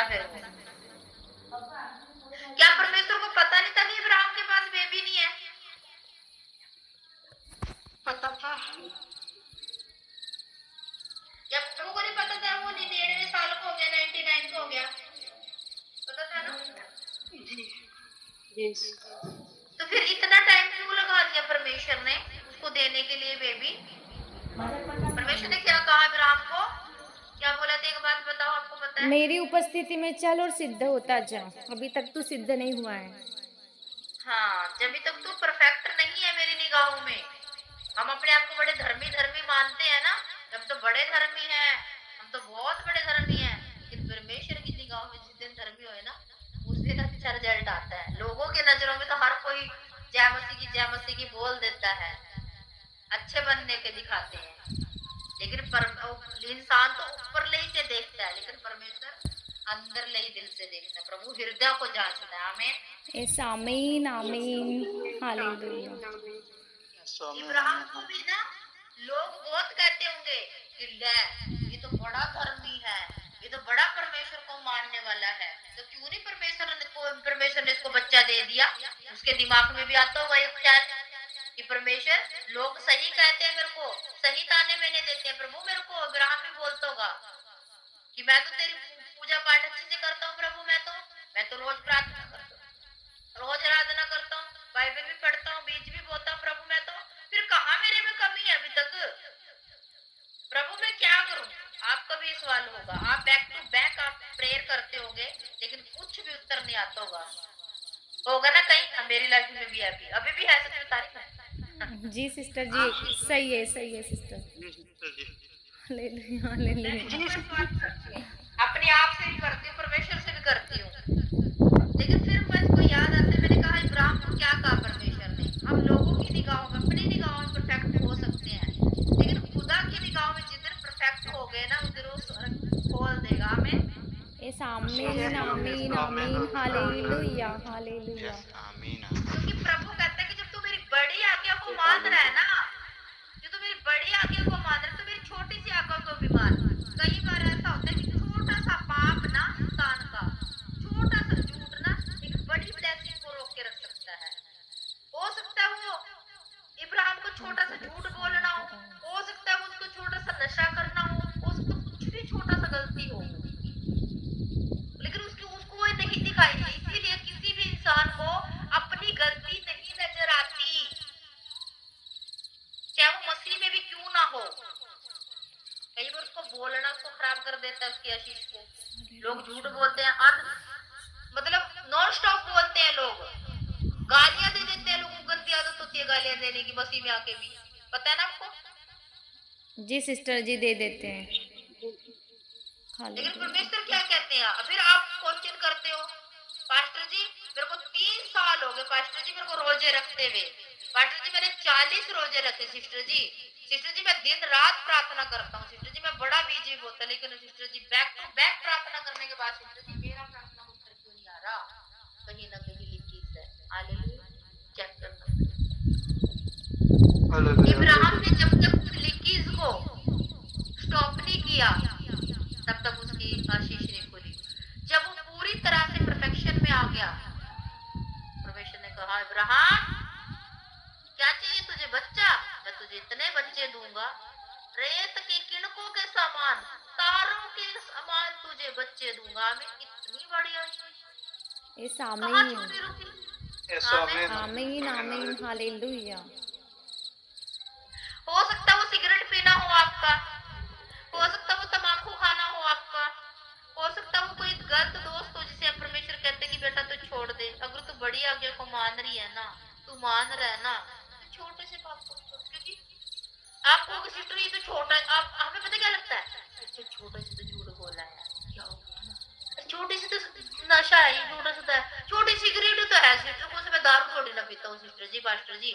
फिर वो क्या परमेश्वर को पता नहीं था कि इब्राहिम के पास बेबी नहीं है? पता था। जब प्रभु को नहीं पता था, वो 99 साल का हो गया, 99 का हो गया, पता था ना? यस। तो फिर इतना टाइम क्यों लगा दिया परमेश्वर ने उसको देने के लिए बेबी? परमेश्वर ने क्या कहा इब्राहिम को? क्या बोला था? एक बात बताओ, आपको पता है? मेरी उपस्थिति में चल और सिद्ध होता जा। अभी तक तू सिद्ध नहीं हुआ है। हाँ, जब तक तू परफेक्ट नहीं है मेरी निगाहों में। हम अपने आप को बड़े धर्मी धर्मी मानते हैं ना, हम तो बड़े धर्मी हैं, हम तो बहुत बड़े धर्मी हैं, लेकिन परमेश्वर की निगाहों में जिस दिन धर्मी होए ना, उस दिन अच्छा रिजल्ट आता है। लोगों की नजरों में तो हर कोई जय मसीह की बोल देता है, अच्छे बनने के दिखाते हैं, लेकिन इंसान तो ऊपर ले से देखता है, लेकिन परमेश्वर अंदर ले दिल से देखता है। प्रभु हृदय को जांचता है। आमीन। यस, आमीन आमीन, हालेलुया। इब्राहिम को भी ना लोग बहुत कहते होंगे कि ले, ये तो बड़ा धर्मी है, ये तो बड़ा परमेश्वर को मानने वाला है, तो क्यों नहीं परमेश्वर ने इसको बच्चा दे दिया? उसके दिमाग में भी आता होगा एक ख्याल कि परमेश्वर, लोग सही कहते हैं मेरे को, सही ताने में नहीं देते हैं प्रभु मेरे को। इब्राहिम भी बोलता होगा कि मैं तो तेरी पूजा पाठ अच्छे से करता हूँ प्रभु, मैं तो रोज प्रार्थना करता हूँ, रोज आराधना करता हूँ, बाइबल भी पढ़ता हूँ, बीज भी बोता हूँ प्रभु, मैं तो फिर कहाँ मेरे में कमी है अभी तक? प्रभु मैं क्या करूं? आपका भी सवाल होगा, आप बैक टू बैक आप प्रेयर करते होंगे, लेकिन कुछ भी उत्तर नहीं आता होगा ना कहीं? मेरी लाइफ में भी अभी भी है, सच बता रही मैं। जी सिस्टर जी, सही है सिस्टर। Hallelujah hallelujah. अपने आप से भी करती हूँ, परमेश्वर से भी करती हूँ, लेकिन फिर मुझको याद आता है, मैंने कहा इब्राहिम को क्या कहा परमेश्वर ने? हम लोगों की निगाहों में, अपनी निगाहों में परफेक्ट हो सकते हैं, लेकिन खुदा की निगाहों में जिस दिन परफेक्ट हो गए ना, उस दिन वो खोल देगा। हमें यस, आमीन आमीन आमीन, हालेलुया हालेलुया। क्योंकि प्रभु कहता है कि जब तू मेरी बड़ी आज्ञा को मान रहा है ना, जो तू मेरी बड़ी आज्ञा को मान रहा है, तो मेरी छोटी सी आज्ञा को भी मान। कई बार ऐसा होता है कि छोटा सा पाप ना इंसान का, छोटा सा झूठ ना एक बड़ी ब्लेसिंग को रोक के रख सकता है। हो सकता है वो इब्राहिम को छोटा सा झूठ बोलना हो सकता है उसको छोटा सा नशा करना हो सकता है कुछ भी छोटा सा गलती हो, लेकिन उसको वो नहीं दिखाई। इसीलिए किसी भी इंसान को अपनी गलती नहीं नजर आती, चाहे वो मसीह में भी क्यों ना हो। कई बार उसको बोलना उसको खराब कर देता है, उसकी आशीष को। लोग झूठ बोलते हैं, मतलब नॉन स्टॉप बोलते हैं, लोग गालियां दे देते हैं, लोगों को गंदी आदत होती है गालियां देने की, मसीह में आके भी। पता है ना आपको? जी सिस्टर जी, दे देते हैं। लेकिन परमेश्वर क्या कहते हैं? फिर आप क्वेश्चन करते हो, पास्टर जी मेरे को 3 साल हो गए, पास्टर जी मेरे को रोजे रखते हुए, पास्टर जी मैंने 40 रोजे रखे, सिस्टर जी मैं दिन रात प्रार्थना करता हूँ, सिस्टर जी मैं बड़ा बिजी होता, लेकिन sister ji back to back प्रार्थना करने के बाद सिस्टर जी मेरा प्रार्थना उत्तर क्यों नहीं आ रहा? कहीं ना कहीं लीकेज है। हालेलुया। चेक करना। इब्राहिम ने जब तक लीकेज को स्टॉप नहीं किया, तब तक उसकी आशीष नहीं खुली। जब वो पूरी तरह से परफेक्शन में आ गया, परमेश्वर ने कहा इब्राहिम क्या चाहिए तुझे? बच्चा, मैं तुझे इतने बच्चे दूंगा, रेत के किनकों के समान, तारों के समान तुझे बच्चे दूंगा। मैं इतनी बड़ी आशीष कहाँ छुपी रुकी? आमीन आमीन, हालेलुया। हो सकता है वो सिगरेट पीना हो आपका, हो सकता है वो तंबाकू खाना हो आपका, हो सकता है वो कोई गलत दोस्त हो जिसे परमेश्वर कहते कि बेटा तू छोड़ दे। अगर तू बड़ी आज्ञा को मान रही है ना, तू मान रहा है ना, तो छोटे से पाप को छोड़। क्योंकि आपको सिस्टर ये तो छोटा, आप हमें पता क्या लगता है, अच्छा छोटे से तो झूठ बोला है, क्या हो गया ना, छोटी सी तो नशा है, छोटा सा तो है, छोटी सिगरेट तो है सिस्टर को, मैं दारू थोड़ी ना पीता हूँ सिस्टर जी, पास्टर जी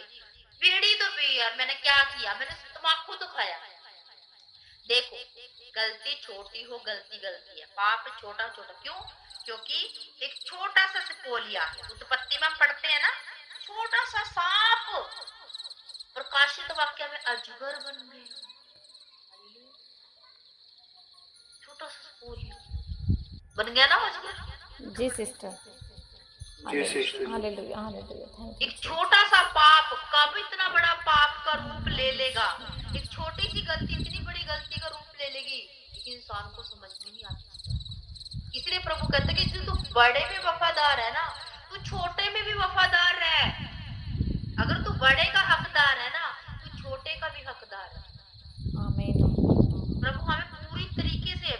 बीड़ी तो पी यार, मैंने क्या किया? मैंने तम्बाकू तो खाया। देखो गलती छोटी हो, गलती गलती है, पाप छोटा छोटा क्यों? क्योंकि एक छोटा सा सिपोलिया, उत्पत्ति में हम पढ़ते हैं ना, छोटा सा सांप प्रकाशित वाक्य में अजगर बन गया। छोटा सा सिपोलिया, बन गया ना वचन? जी सिस्टर। जी sister. Hallelujah hallelujah, thank you. एक छोटा सा पाप कब इतना बड़ा पाप का रूप ले लेगा, एक छोटी सी गलती इतनी बड़ी गलती का रूप ले लेगी, लेकिन इंसान को समझ में नहीं आती। इसलिए प्रभु कहते हैं कि तू बड़े में वफादार है ना, तू छोटे में भी वफादार रह। अगर तू बड़े का हकदार है ना, तू छोटे का भी हकदार है। आमीन। प्रभु हमें पूरी तरीके से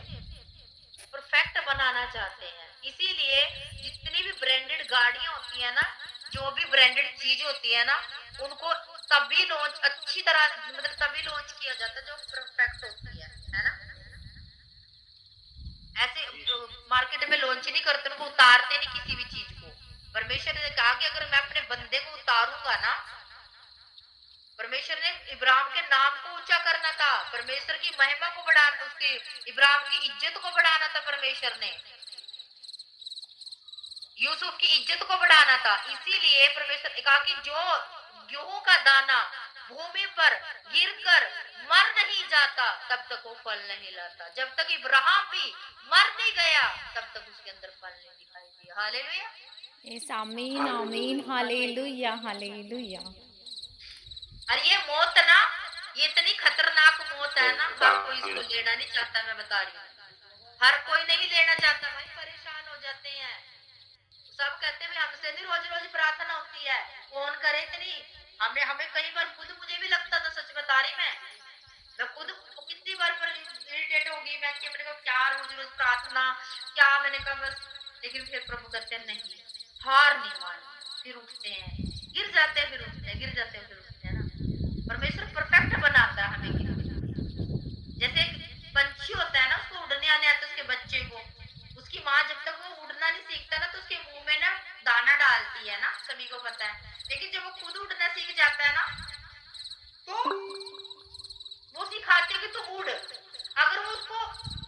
परफेक्ट बनाना चाहते हैं। इसीलिए जितनी भी ब्रांडेड गाड़ियां होती है ना, जो भी ब्रांडेड चीज होती है ना, उनको तभी लॉन्च अच्छी तरह मतलब तभी लॉन्च किया जाता है जो परफेक्ट होती है ना। ऐसे मार्केट में लॉन्च नहीं करते, उनको उतारते नहीं किसी भी चीज को। परमेश्वर ने कहा कि अगर मैं अपने बंदे को उतारूंगा ना, परमेश्वर ने इब्राहिम के नाम को ऊंचा करना था, परमेश्वर की महिमा को बढ़ाना, उसकी इब्राहिम की इज्जत को बढ़ाना था, परमेश्वर ने यूसुफ की इज्जत को बढ़ाना था। इसीलिए परमेश्वर ने कहा कि जो गेहूं का दाना भूमि पर गिरकर मर नहीं जाता तब तक वो फल नहीं लाता। जब तक इब्राहिम भी मर नहीं गया तब तक उसके अंदर फल नहीं दिखाई दिया। हालेलुया। यस आमीन आमीन, हालेलुया हालेलुया। और ये मौत ना, ये इतनी खतरनाक मौत है ना, हर कोई इसको लेना नहीं चाहता। मैं बता रही हूँ, हर कोई नहीं लेना चाहता भाई, परेशान हो जाते हैं। सब कहते हैं हमसे नहीं रोज रोज प्रार्थना होती है, कौन करे इतनी। हमें कई बार खुद मुझे भी लगता था, सच बता रही मैं खुद कितनी बार इरिटेट हो गई मैं कि मेरे को क्या रोज रोज प्रार्थना क्या। मैंने कहा बस, लेकिन फिर प्रभु कहते हैं नहीं, हार नहीं मानी, फिर उठते हैं, गिर जाते हैं, फिर उठते हैं, गिर जाते हैं, फिर उठते हैं ना। परमेश्वर परफेक्ट बनाता है हमें। जैसे एक पंछी होता है ना, उसको उड़ने आने आता है उसके बच्चे को, उसकी माँ जब तक वो उड़ना नहीं सीखता ना, तो उसके मुंह में ना दाना डालती है ना, सभी को पता है। लेकिन जब वो खुद उड़ना सीख जाता है ना, तो वो सिखाते कि तू उड़। अगर वो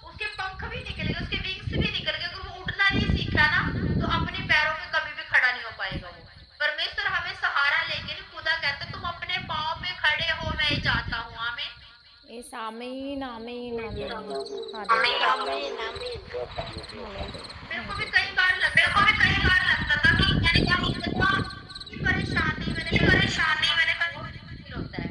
उसके पंख भी निकल गए, उसके विंग्स भी निकल गए, अगर वो उड़ना नहीं सीखा ना, तो अपने पैरों पे कभी भी खड़ा नहीं हो पाएगा वो। परमेश्वर हमें सहारा लेके खुदा कहता तुम अपने पाँव पे खड़े हो, मैं ही चाहता हूँ। आमीन। यस आमीन आमीन आमीन, मेरे को भी कई बार लगता था कि मैंने क्या परेशानी मैंने फील होता है।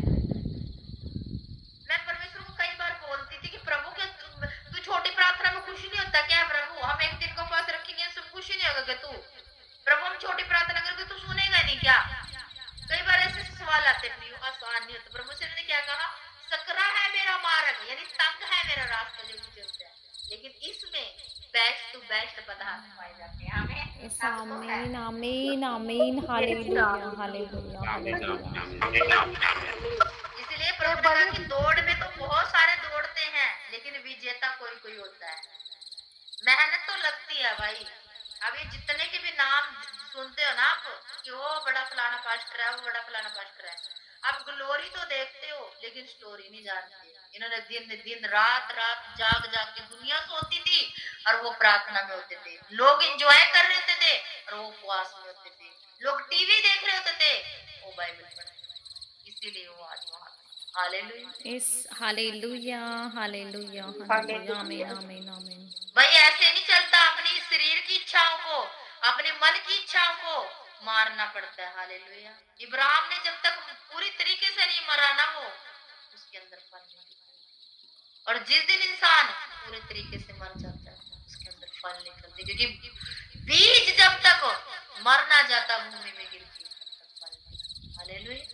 मैं परमेश्वर को कई बार बोलती थी कि प्रभु क्या तू छोटी प्रार्थना में खुशी नहीं होता क्या? प्रभु हम एक दिन को पास रखेंगे, सब खुशी नहीं होगा क्या तू? प्रभु हम छोटी प्रार्थना करके तू सुनेगा नहीं क्या? कई बार ऐसे सवाल आते हैं, आसान नहीं होता। परमेश्वर ने क्या कहा? सकरा है मेरा मार्ग, यानी तंग है मेरा रास्ता जो मुझे चलता है, लेकिन इसमें बेस्ट टू बेस्ट पदार्थ पाए जाते हैं। हमें यस आमीन आमीन आमीन, हालेलुया हालेलुया हालेलुया। इसलिए प्रभु ने कहा कि दौड़ में तो बहुत सारे दौड़ते हैं, लेकिन विजेता कोई कोई होता है। मेहनत तो लगती है भाई। अब ये जितने के भी नाम सुनते हो ना आप कि वो बड़ा फलाना पास्टर है, वो बड़ा फलाना पास्टर है, आप ग्लोरी तो देखते हो लेकिन स्टोरी नहीं जानते। इन्होंने दिन दिन रात जाग जाग के, दुनिया सोती थी और वो प्रार्थना में होते थे, लोग एंजॉय कर रहे होते थे और वो उपवास में होते थे, लोग टीवी देख रहे होते थे, वो बाइबल पढ़ रहे थे। इसीलिए वो आज वहां। Hallelujah. Yes hallelujah hallelujah hallelujah, आमीन आमीन आमीन। भाई ऐसे नहीं चलता, अपनी शरीर की इच्छाओं को, अपने मन की इच्छाओं को मारना पड़ता है। हालेलुया। इब्राहिम ने जब तक पूरी तरीके से नहीं मरा ना, वो उसके अंदर फल नहीं। और जिस दिन इंसान पूरे तरीके से मर जाता है उसके अंदर फल निकलते, क्योंकि बीज जब तक मर ना जाता भूमि में गिर के तब तक फल नहीं। हालेलुया।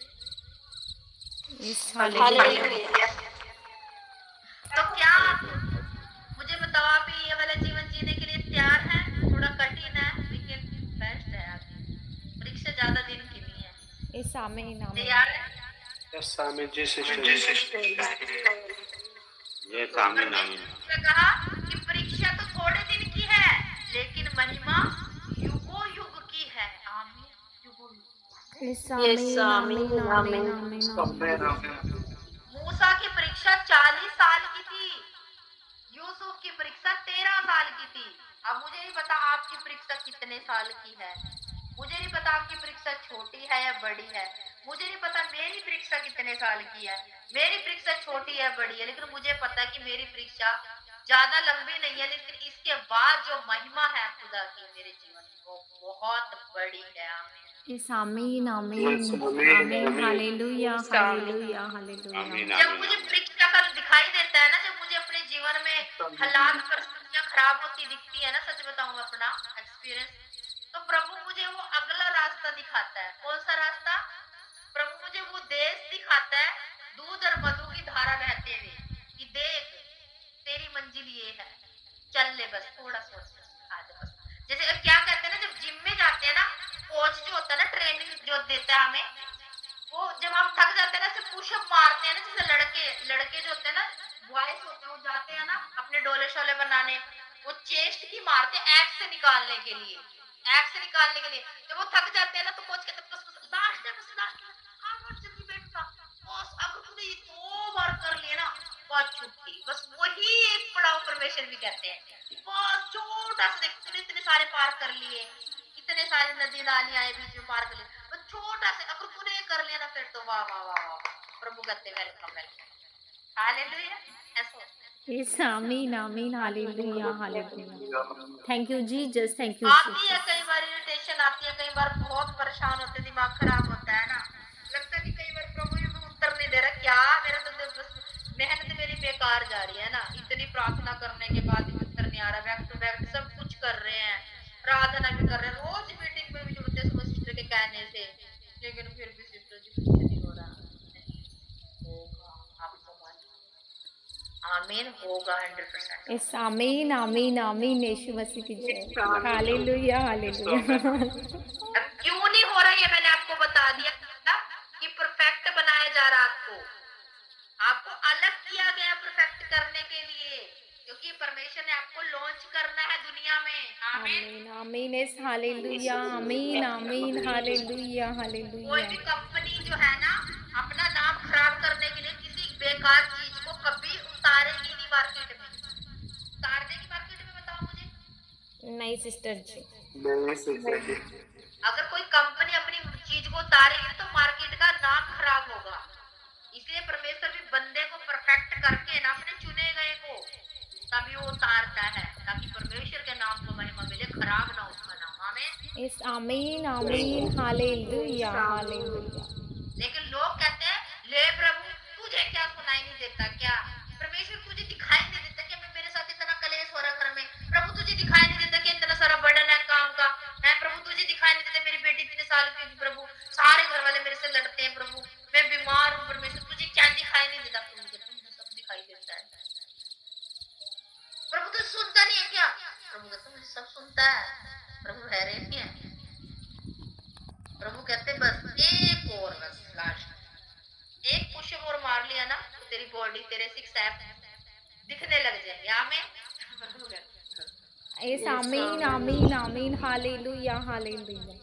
Yes hallelujah. तो क्या मुझे बताओ, आप ये वाला जीवन जीने के लिए तैयार हैं? थोड़ा कठिन है लेकिन बेस्ट है। आगे परीक्षा ज्यादा दिन की नहीं है। यस आमीन आमीन। तैयार है? यस आमीन जी सिस्टर। ये आमीन आमीन। कहा कि परीक्षा तो थोड़े दिन की है लेकिन महिमा युगों युग की है। आमीन। युगों युग। यस आमीन आमीन आमीन आमीन। मूसा की परीक्षा 40 साल की थी, यूसुफ की परीक्षा 13 साल की थी। अब मुझे नहीं पता आपकी परीक्षा कितने साल की है, मुझे नहीं पता आपकी परीक्षा छोटी है या बड़ी है, मुझे नहीं पता मेरी परीक्षा कितने साल की है। मेरी परीक्षा छोटी है बड़ी है, लेकिन मुझे पता है कि मेरी परीक्षा ज्यादा लंबी नहीं है, लेकिन इस इसके बाद जो महिमा है खुदा की मेरे जीवन में वो बहुत बड़ी है। आमीन। यस आमीन आमीन Yes, आमीन, आमीन आमीन। Hallelujah hallelujah hallelujah. आमीन जब आमीन मुझे आमीन। परीक्षा का दिखाई देता है ना, जब मुझे अपने जीवन में हालात परिस्थितियां खराब होती दिखती है ना, सच बताऊं अपना एक्सपीरियंस, तो प्रभु मुझे वो अगला रास्ता दिखाता है। कौन सा रास्ता? प्रभु मुझे वो देश दिखाता है दूध और मधु की धारा बहते हुए, कि देख तेरी मंजिल ये है, चल ले, बस थोड़ा सोच आ जा बस। जैसे क्या कहते हैं ना, जब जिम में जाते हैं ना, कोच जो होता है ना, ट्रेनिंग जो देता है हमें, वो जब हम थक जाते हैं ना, सिर्फ पुशअप मारते हैं ना, जैसे लड़के जो होते हैं ना, बॉयज होते हैं, वो जाते हैं ना अपने डोले शोले बनाने, वो चेस्ट की मारते हैं एब्स से निकालने के लिए, एब्स से निकालने के लिए। जब वो थक जाते हैं ना, तो कोच कहते हैं बस लास्ट है, बस लास्ट है, हाँ बहुत जल्दी बैठना, बस अगर तूने ये 2 बार कर लिया ना, बहुत छुट्टी। बस वही एक पड़ाव परमेश्वर भी कहते हैं, बस छोटा सा देख, तूने इतने सारे पार कर लिए, इतने सारे नदी नालियां आए बीच में पार कर लिए, बस छोटा सा अगर तूने ये कर लिया ना, फिर तो वाह वाह वाह वाह, प्रभु कहते वेलकम वेलकम, हालेलुया। ऐसा यस आमीन आमीन hallelujah hallelujah. Thank you Jesus, thank you आती है जीसस। कई बार इरिटेशन आती है, कई बार बहुत परेशान होते, दिमाग खराब होता है ना, लगता है कि कई बार प्रभु ये तो उत्तर नहीं दे रहा, क्या मेरा तो बस मेहनत मेरी बेकार जा रही है ना, इतनी प्रार्थना करने के बाद भी उत्तर नहीं आ रहा, बैक टू बैक सब कुछ कर रहे हैं, प्रार्थना भी कर रहे हैं, रोज मीटिंग में भी जुड़ते हैं सिस्टर के कहने से, लेकिन फिर भी सिस्टर जी कुछ नहीं हो रहा। नहीं होगा, आपको मालूम, आमीन होगा 100%। यस आमीन आमीन आमीन यीशु मसीह की जय, हालेलुया हालेलुया। अब क्यों नहीं हो रहा, ये मैंने आपको बता दिया कि परफेक्ट बनाया जा रहा, आपको अलग किया गया परफेक्ट करने के लिए, क्योंकि परमेश्वर ने आपको लॉन्च करना है दुनिया में। आमीन। आमीन आमीन यस हालेलुया आमीन आमीन हालेलुया कोई हालेलुया। भी कंपनी जो है ना, अपना नाम खराब करने के लिए किसी बेकार चीज को कभी उतारेगी नहीं मार्केट में, उतार देगी मार्केट में, बताओ मुझे। नहीं सिस्टर जी। नहीं सिस्टर जी। अगर कोई कंपनी अपनी चीज को उतारेगी तो मार्केट का नाम खराब होगा, इसलिए परमेश्वर भी बंदे को परफेक्ट करके ना, अपने चुने गए को तभी वो उतारता है, ताकि परमेश्वर के नाम को महिमा मिले, खराब ना उसका नाम। आमीन। यस आमीन आमीन हालेलुया हालेलुया। लेकिन लोग कहते हैं, ले प्रभु तुझे क्या सुनाई नहीं देता क्या, परमेश्वर तुझे दिखाई नहीं देता क्या, मेरे साथ इतना कलेश हो रहा घर में, प्रभु तुझे दिखाई नहीं देता कि इतना सारा बर्डन है काम का, है प्रभु तुझे दिखाई नहीं देता, मेरी बेटी 3 साल की होगी प्रभु, सारे घर वाले मेरे से लड़ते हैं प्रभु, मैं बीमार हूँ परमेश्वर तुझे क्या दिखाई नहीं देता, प्रभु तुझे सब दिखाई देता है, प्रभु तुझे सुनता नहीं है क्या, प्रभु कहते मुझे सब सुनता है, प्रभु हैरान नहीं है, प्रभु कहते बस एक और, बस लास्ट एक पुशअप और मार लिया ना, तो तेरी बॉडी तेरे 6 एब्स दिखने लग जाएंगे। आमीन। प्रभु कहते यस आमीन आमीन आमीन हालेलुया हालेलुया।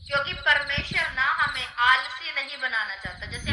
क्योंकि परमेश्वर ना हमें आलसी नहीं बनाना चाहता, जैसे